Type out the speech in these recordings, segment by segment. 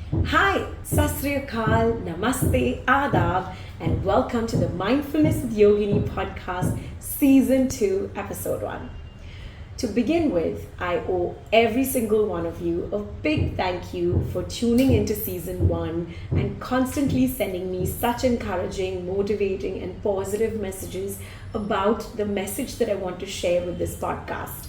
Hi, Sat Sri Akal, Namaste, Adab, and welcome to the Mindfulness with Yogini podcast, Season 2, Episode 1. To begin with, I owe every single one of you a big thank you for tuning into Season 1 and constantly sending me such encouraging, motivating, and positive messages about the message that I want to share with this podcast.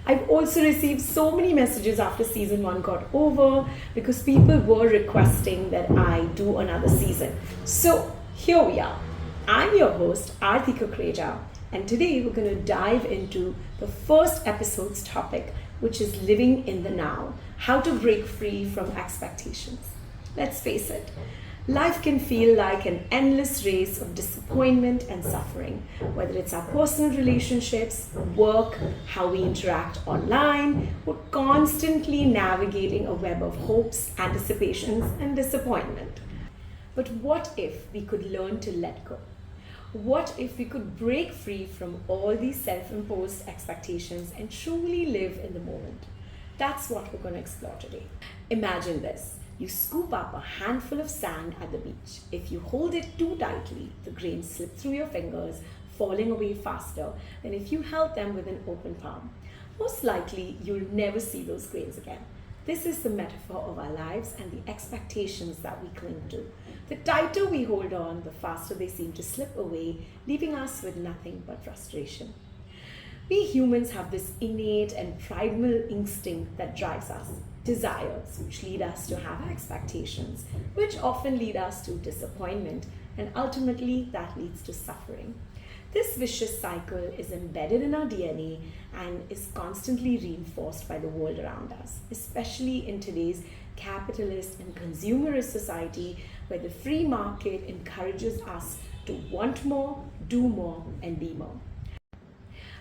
I've also received so many messages after season 1 got over because people were requesting that I do another season. So here we are. I'm your host, Aarti Kukreja, and today we're going to dive into the first episode's topic, which is living in the now, how to break free from expectations. Let's face it, life can feel like an endless race of disappointment and suffering, whether it's our personal relationships, work, how we interact online. We're constantly navigating a web of hopes, anticipations, and disappointment. But what if we could learn to let go? What if we could break free from all these self imposed expectations and truly live in the moment? That's what we're going to explore today. Imagine this. You scoop up a handful of sand at the beach. If you hold it too tightly, the grains slip through your fingers, falling away faster than if you held them with an open palm. Most likely, you'll never see those grains again. This is the metaphor of our lives and the expectations that we cling to. The tighter we hold on, the faster they seem to slip away, leaving us with nothing but frustration. We humans have this innate and primal instinct that drives us. Desires, which lead us to have expectations, which often lead us to disappointment, and ultimately that leads to suffering. This vicious cycle is embedded in our DNA and is constantly reinforced by the world around us, especially in today's capitalist and consumerist society where the free market encourages us to want more, do more, and be more.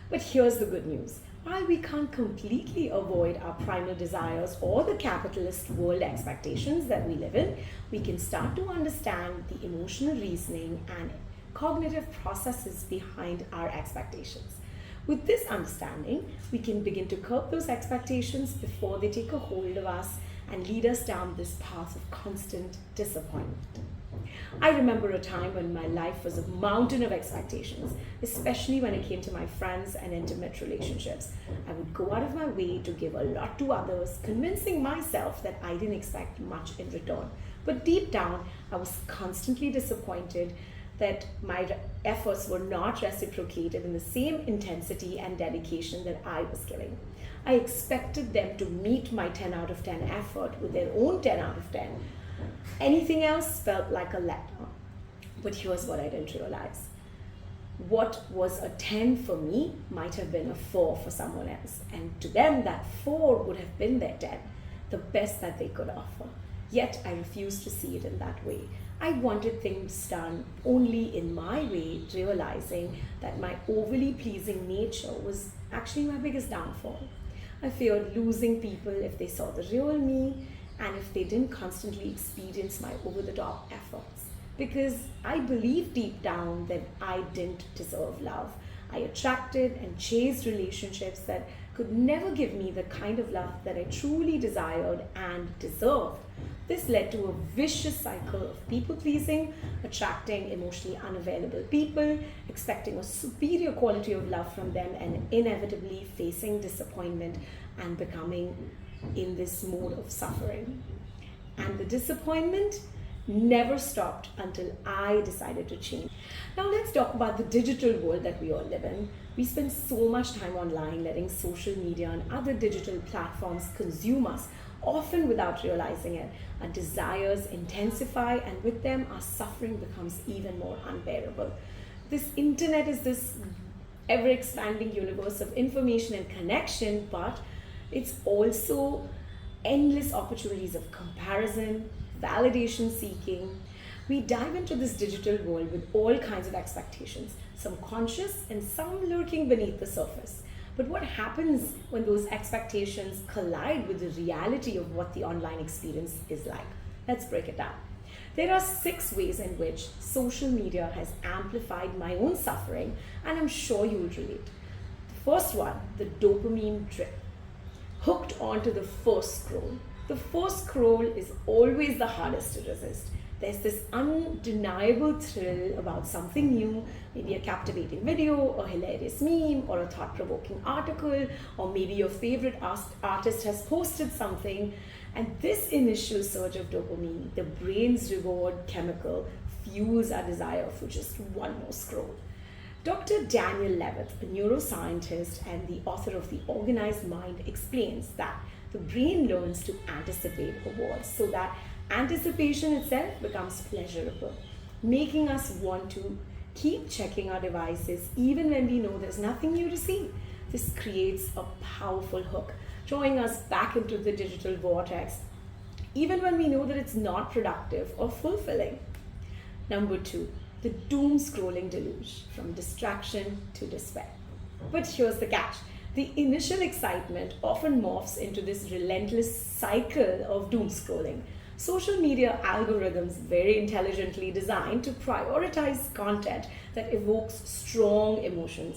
But here's the good news. While we can't completely avoid our primal desires or the capitalist world expectations that we live in, we can start to understand the emotional reasoning and cognitive processes behind our expectations. With this understanding, we can begin to curb those expectations before they take a hold of us and lead us down this path of constant disappointment. I remember a time when my life was a mountain of expectations, especially when it came to my friends and intimate relationships. I would go out of my way to give a lot to others, convincing myself that I didn't expect much in return. But deep down, I was constantly disappointed that my efforts were not reciprocated in the same intensity and dedication that I was giving. I expected them to meet my 10 out of 10 effort with their own 10 out of 10. Anything else felt like a letdown. But here's what I didn't realize. What was a 10 for me might have been a 4 for someone else. And to them, that 4 would have been their 10, the best that they could offer. Yet I refused to see it in that way. I wanted things done only in my way, realizing that my overly pleasing nature was actually my biggest downfall. I feared losing people if they saw the real me and if they didn't constantly experience my over-the-top efforts. Because I believed deep down that I didn't deserve love. I attracted and chased relationships that could never give me the kind of love that I truly desired and deserved. This led to a vicious cycle of people pleasing, attracting emotionally unavailable people, expecting a superior quality of love from them, and inevitably facing disappointment and becoming in this mode of suffering. And the disappointment never stopped until I decided to change. Now let's talk about the digital world that we all live in. We spend so much time online letting social media and other digital platforms consume us, often without realizing it. Our desires intensify, and with them our suffering becomes even more unbearable. This internet is this ever expanding universe of information and connection, but it's also endless opportunities of comparison, validation seeking. We dive into this digital world with all kinds of expectations, some conscious and some lurking beneath the surface. But what happens when those expectations collide with the reality of what the online experience is like? Let's break it down. There are 6 ways in which social media has amplified my own suffering, and I'm sure you'll relate. The first one, the dopamine trip. Hooked onto the first scroll, The first scroll is always the hardest to resist. There's this undeniable thrill about something new, maybe a captivating video, a hilarious meme, or a thought provoking article, or maybe your favorite artist has posted something. And this initial surge of dopamine, the brain's reward chemical, fuels our desire for just one more scroll. Dr. Daniel Levitt, a neuroscientist and the author of The Organized Mind, explains that the brain learns to anticipate awards so that anticipation itself becomes pleasurable, making us want to keep checking our devices even when we know there's nothing new to see. This creates a powerful hook, drawing us back into the digital vortex, even when we know that it's not productive or fulfilling. Number 2, the doom scrolling deluge, from distraction to despair. But here's the catch. The initial excitement often morphs into this relentless cycle of doom scrolling. Social media algorithms very intelligently designed to prioritize content that evokes strong emotions,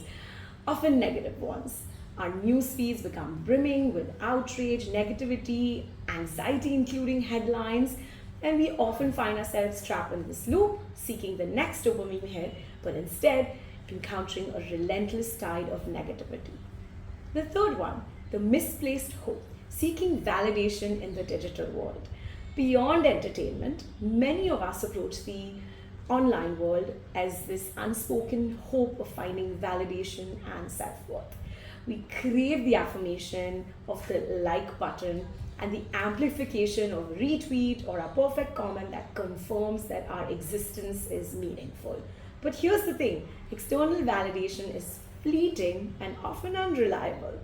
often negative ones. Our news feeds become brimming with outrage, negativity, anxiety, including headlines, and we often find ourselves trapped in this loop, seeking the next dopamine hit, but instead encountering a relentless tide of negativity. The third one, the misplaced hope, seeking validation in the digital world. Beyond entertainment, many of us approach the online world as this unspoken hope of finding validation and self-worth. We crave the affirmation of the like button and the amplification of a retweet or a perfect comment that confirms that our existence is meaningful. But here's the thing, external validation is fleeting and often unreliable.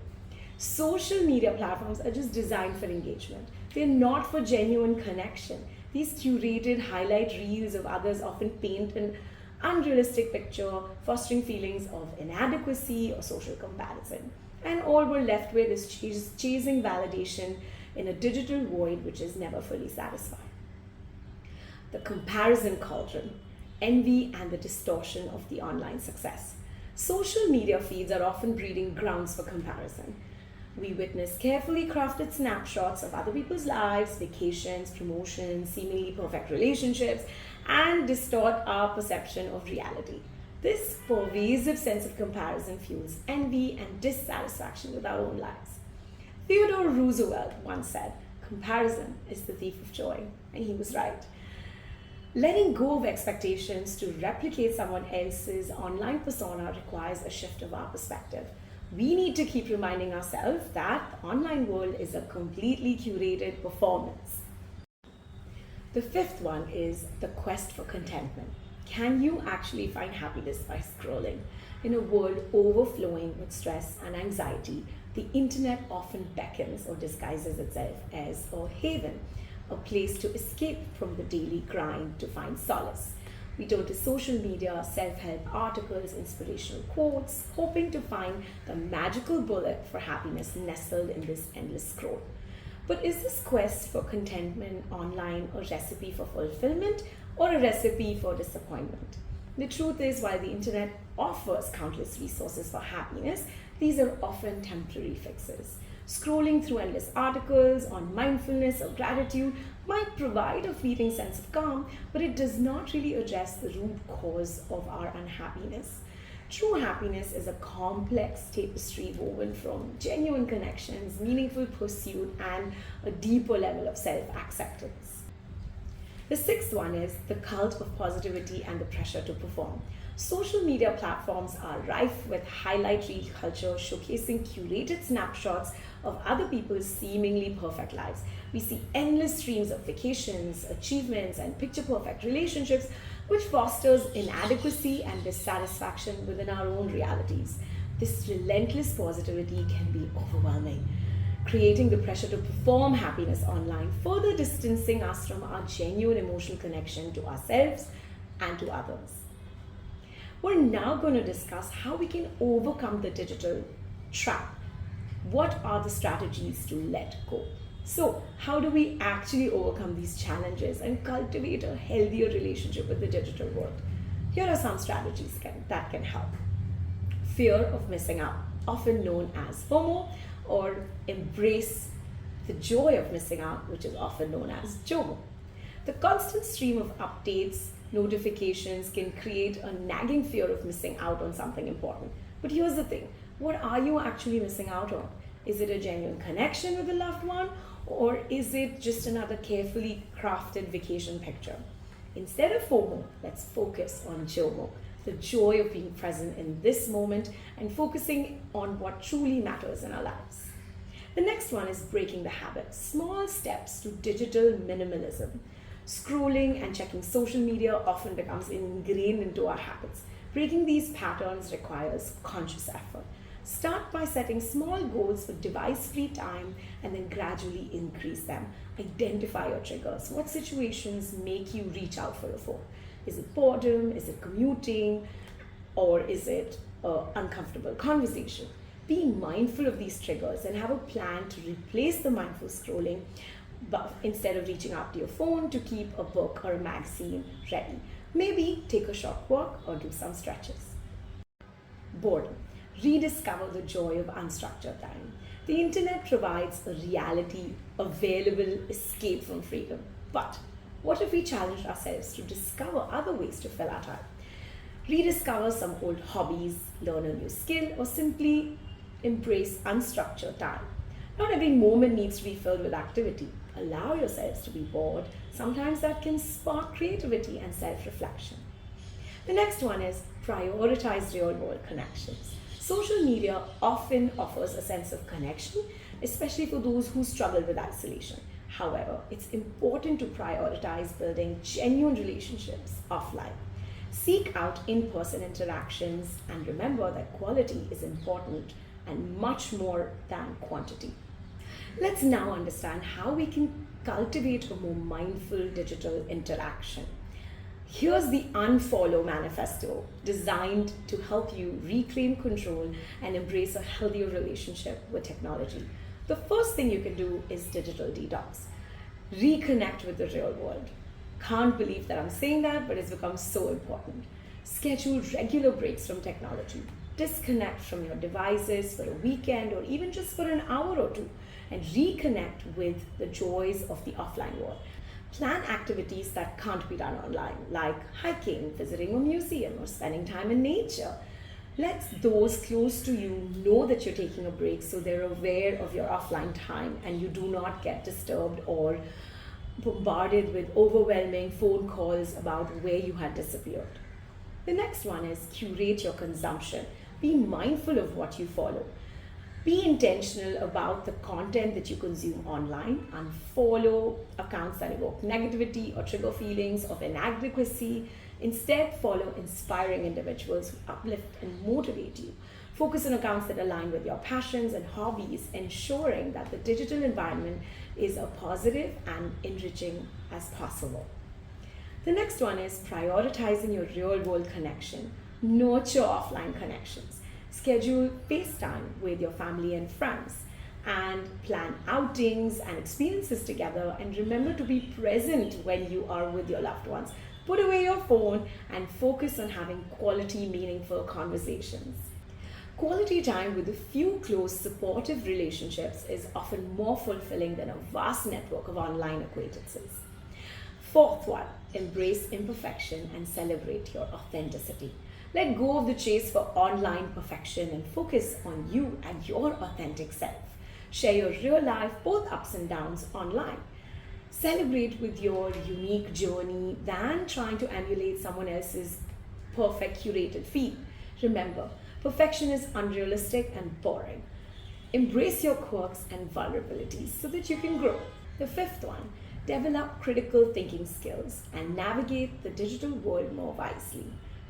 Social media platforms are just designed for engagement. They're not for genuine connection. These curated highlight reels of others often paint an unrealistic picture, fostering feelings of inadequacy or social comparison. And all we're left with is chasing validation in a digital void which is never fully satisfied. The comparison cauldron, envy, and the distortion of the online success. Social media feeds are often breeding grounds for comparison. We witness carefully crafted snapshots of other people's lives, vacations, promotions, seemingly perfect relationships, and distort our perception of reality. This pervasive sense of comparison fuels envy and dissatisfaction with our own lives. Theodore Roosevelt once said, "Comparison is the thief of joy," and he was right. Letting go of expectations to replicate someone else's online persona requires a shift of our perspective. We need to keep reminding ourselves that the online world is a completely curated performance. The fifth one is the quest for contentment. Can you actually find happiness by scrolling? In a world overflowing with stress and anxiety, the internet often beckons or disguises itself as a haven, a place to escape from the daily grind to find solace. We turn to social media, self-help articles, inspirational quotes, hoping to find the magical bullet for happiness nestled in this endless scroll. But is this quest for contentment online a recipe for fulfillment or a recipe for disappointment? The truth is, while the internet offers countless resources for happiness, these are often temporary fixes. Scrolling through endless articles on mindfulness or gratitude might provide a fleeting sense of calm, but it does not really address the root cause of our unhappiness. True happiness is a complex tapestry woven from genuine connections, meaningful pursuit, and a deeper level of self-acceptance. The sixth one is the cult of positivity and the pressure to perform. Social media platforms are rife with highlight reel culture, showcasing curated snapshots of other people's seemingly perfect lives. We see endless streams of vacations, achievements, and picture-perfect relationships, which fosters inadequacy and dissatisfaction within our own realities. This relentless positivity can be overwhelming, creating the pressure to perform happiness online, further distancing us from our genuine emotional connection to ourselves and to others. We're now going to discuss how we can overcome the digital trap. What are the strategies to let go? So, how do we actually overcome these challenges and cultivate a healthier relationship with the digital world? Here are some strategies that can help. Fear of missing out, often known as FOMO, or embrace the joy of missing out, which is often known as JOMO. The constant stream of updates, notifications can create a nagging fear of missing out on something important. But here's the thing, what are you actually missing out on? Is it a genuine connection with a loved one, or is it just another carefully crafted vacation picture? Instead of FOMO, let's focus on JOMO, the joy of being present in this moment and focusing on what truly matters in our lives. The next one is breaking the habit. Small steps to digital minimalism. Scrolling and checking social media often becomes ingrained into our habits. Breaking these patterns requires conscious effort. Start by setting small goals for device-free time and then gradually increase them. Identify your triggers. What situations make you reach out for your phone? Is it boredom? Is it commuting? Or is it an uncomfortable conversation? Be mindful of these triggers and have a plan to replace the mindful scrolling, but instead of reaching out to your phone, to keep a book or a magazine ready. Maybe take a short walk or do some stretches. Boredom. Rediscover the joy of unstructured time. The internet provides a reality, available escape from freedom. But what if we challenge ourselves to discover other ways to fill our time? Rediscover some old hobbies, learn a new skill, or simply embrace unstructured time. Not every moment needs to be filled with activity. Allow yourselves to be bored. Sometimes that can spark creativity and self-reflection. The next one is prioritize real-world connections. Social media often offers a sense of connection, especially for those who struggle with isolation. However, it's important to prioritize building genuine relationships offline. Seek out in-person interactions and remember that quality is important and much more than quantity. Let's now understand how we can cultivate a more mindful digital interaction. Here's the Unfollow Manifesto, designed to help you reclaim control and embrace a healthier relationship with technology. The first thing you can do is digital detox. Reconnect with the real world. Can't believe that I'm saying that, but it's become so important. Schedule regular breaks from technology. Disconnect from your devices for a weekend or even just for an hour or two and reconnect with the joys of the offline world. Plan activities that can't be done online, like hiking, visiting a museum, or spending time in nature. Let those close to you know that you're taking a break so they're aware of your offline time and you do not get disturbed or bombarded with overwhelming phone calls about where you had disappeared. The next one is curate your consumption. Be mindful of what you follow. Be intentional about the content that you consume online. Unfollow accounts that evoke negativity or trigger feelings of inadequacy. Instead, follow inspiring individuals who uplift and motivate you. Focus on accounts that align with your passions and hobbies, ensuring that the digital environment is as positive and enriching as possible. The next one is prioritizing your real-world connection. Nurture offline connections. Schedule FaceTime with your family and friends and plan outings and experiences together, and remember to be present when you are with your loved ones. Put away your phone and focus on having quality, meaningful conversations. Quality time with a few close, supportive relationships is often more fulfilling than a vast network of online acquaintances. Fourth one, embrace imperfection and celebrate your authenticity. Let go of the chase for online perfection and focus on you and your authentic self. Share your real life, both ups and downs, online. Celebrate with your unique journey than trying to emulate someone else's perfect curated feed. Remember, perfection is unrealistic and boring. Embrace your quirks and vulnerabilities so that you can grow. The fifth one, develop critical thinking skills and navigate the digital world more wisely.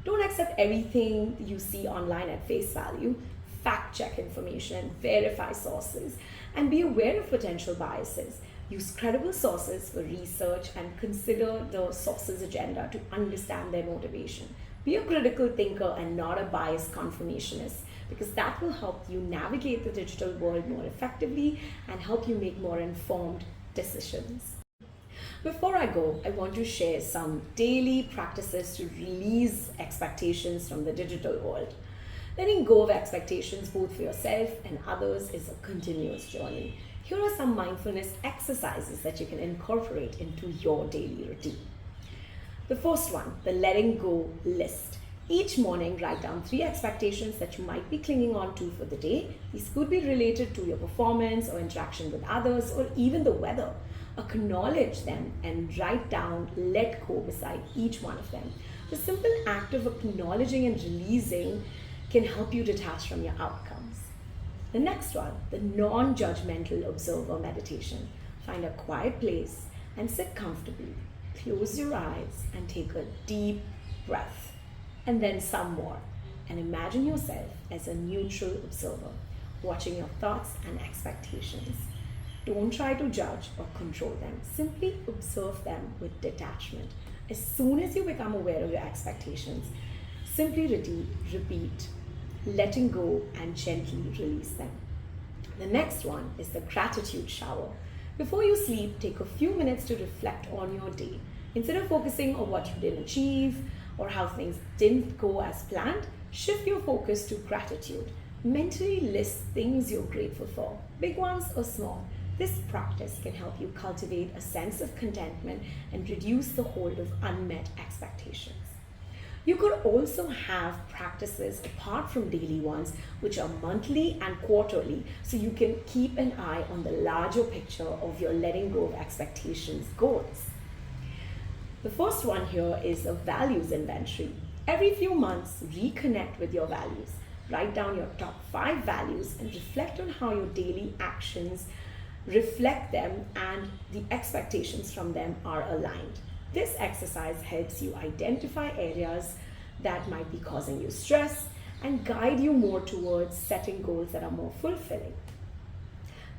Don't accept everything you see online at face value. Fact check information, verify sources, and be aware of potential biases. Use credible sources for research and consider the source's agenda to understand their motivation. Be a critical thinker and not a biased confirmationist, because that will help you navigate the digital world more effectively and help you make more informed decisions. Before I go, I want to share some daily practices to release expectations from the digital world. Letting go of expectations both for yourself and others is a continuous journey. Here are some mindfulness exercises that you can incorporate into your daily routine. The first one, the letting go list. Each morning, write down 3 expectations that you might be clinging on to for the day. These could be related to your performance or interaction with others or even the weather. Acknowledge them and write down let go beside each one of them. The simple act of acknowledging and releasing can help you detach from your outcomes. The next one, the non-judgmental observer meditation. Find a quiet place and sit comfortably. Close your eyes and take a deep breath, and then some more. And imagine yourself as a neutral observer, watching your thoughts and expectations. Don't try to judge or control them. Simply observe them with detachment. As soon as you become aware of your expectations, simply repeat, letting go and gently release them. The next one is the gratitude shower. Before you sleep, take a few minutes to reflect on your day. Instead of focusing on what you didn't achieve or how things didn't go as planned, shift your focus to gratitude. Mentally list things you're grateful for, big ones or small. This practice can help you cultivate a sense of contentment and reduce the hold of unmet expectations. You could also have practices apart from daily ones, which are monthly and quarterly, so you can keep an eye on the larger picture of your letting go of expectations goals. The first one here is a values inventory. Every few months, reconnect with your values. Write down your top 5 values and reflect on how your daily actions reflect them and the expectations from them are aligned. This exercise helps you identify areas that might be causing you stress and guide you more towards setting goals that are more fulfilling.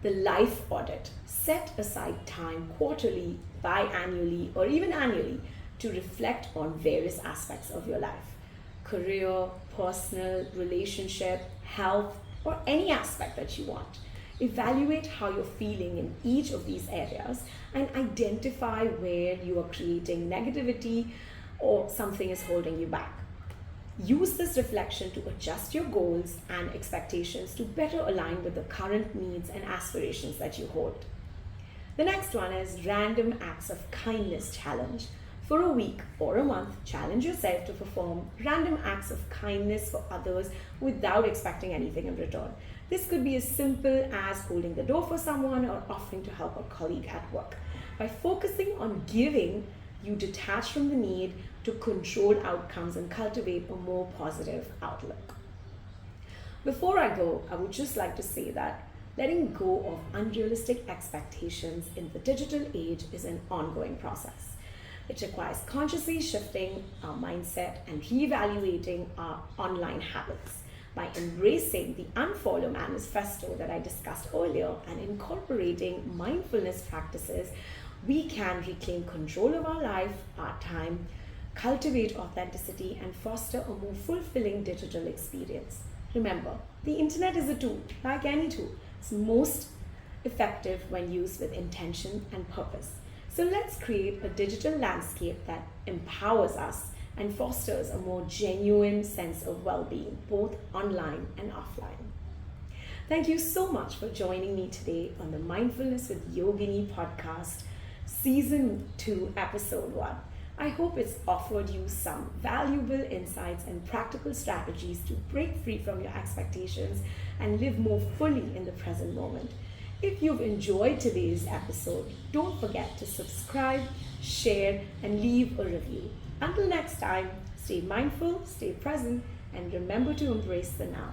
The life audit. Set aside time quarterly, biannually, or even annually to reflect on various aspects of your life. Career, personal, relationship, health, or any aspect that you want. Evaluate how you're feeling in each of these areas and identify where you are creating negativity or something is holding you back. Use this reflection to adjust your goals and expectations to better align with the current needs and aspirations that you hold. The next one is random acts of kindness challenge. For a week or a month, challenge yourself to perform random acts of kindness for others without expecting anything in return. This could be as simple as holding the door for someone or offering to help a colleague at work. By focusing on giving, you detach from the need to control outcomes and cultivate a more positive outlook. Before I go, I would just like to say that letting go of unrealistic expectations in the digital age is an ongoing process. It requires consciously shifting our mindset and reevaluating our online habits. By embracing the Unfollow Manifesto that I discussed earlier and incorporating mindfulness practices, we can reclaim control of our life, our time, cultivate authenticity, and foster a more fulfilling digital experience. Remember, the internet is a tool, like any tool. It's most effective when used with intention and purpose. So let's create a digital landscape that empowers us and fosters a more genuine sense of well-being, both online and offline. Thank you so much for joining me today on the Mindfulness with Yogini podcast, Season 2, Episode 1. I hope it's offered you some valuable insights and practical strategies to break free from your expectations and live more fully in the present moment. If you've enjoyed today's episode, don't forget to subscribe, share, and leave a review. Until next time, stay mindful, stay present, and remember to embrace the now.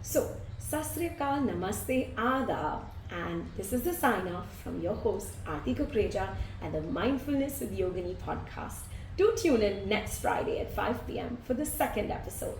So, Sat Sri Akal, Namaste, Adab, and this is the sign off from your host, Aarti Kukreja, and the Mindfulness with Yogini podcast. Do tune in next Friday at 5 p.m. for the second episode.